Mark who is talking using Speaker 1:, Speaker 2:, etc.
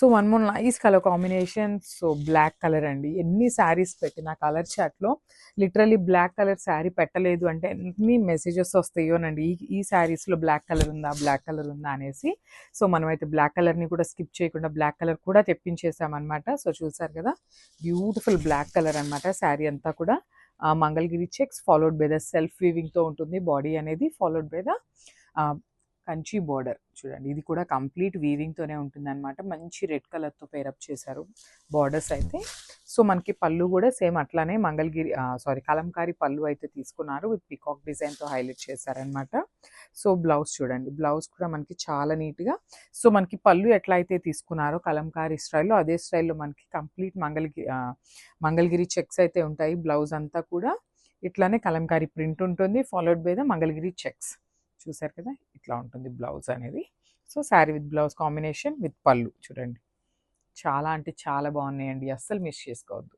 Speaker 1: So one more nice colour combination. So black colour అండి. ఎన్ని శారీస్ పెట్టిన కలర్ చాట్లో లిటరలీ బ్లాక్ కలర్ శారీ పెట్టలేదు అంటే ఎన్ని మెసేజెస్ వస్తాయోనండి. ఈ శారీస్లో బ్లాక్ కలర్ ఉందా, బ్లాక్ కలర్ ఉందా అనేసి. సో మనమైతే బ్లాక్ కలర్ని కూడా స్కిప్ చేయకుండా బ్లాక్ కలర్ కూడా తెప్పించేసామన్నమాట. సో చూసారు కదా, బ్యూటిఫుల్ బ్లాక్ కలర్ అనమాట. శారీ అంతా కూడా Mangalagiri checks followed by the self వీవింగ్తో ఉంటుంది బాడీ అనేది, followed by the Kanchi border. చూడండి, ఇది కూడా కంప్లీట్ వీవింగ్తోనే ఉంటుంది అనమాట. మంచి రెడ్ కలర్తో పేరప్ చేశారు బార్డర్స్ అయితే. సో మనకి పళ్ళు కూడా సేమ్ అట్లానే మంగళగిరి కలంకారీ పళ్ళు అయితే తీసుకున్నారు, విత్ పికాక్ డిజైన్తో హైలైట్ చేశారనమాట. సో బ్లౌజ్ చూడండి, బ్లౌజ్ కూడా మనకి చాలా నీట్గా. సో మనకి పళ్ళు ఎట్లా అయితే తీసుకున్నారో కలంకారీ స్టైల్లో, అదే స్టైల్లో మనకి కంప్లీట్ మంగళగిరి చెక్స్ అయితే ఉంటాయి. బ్లౌజ్ అంతా కూడా ఇట్లానే కలంకారీ ప్రింట్ ఉంటుంది, followed by the Mangalagiri checks. చూసారు కదా, ఇట్లా ఉంటుంది బ్లౌజ్ అనేది. So sari with blouse combination with పళ్ళు చూడండి, చాలా అంటే చాలా బాగున్నాయండి, అస్సలు మిస్ చేసుకోవద్దు.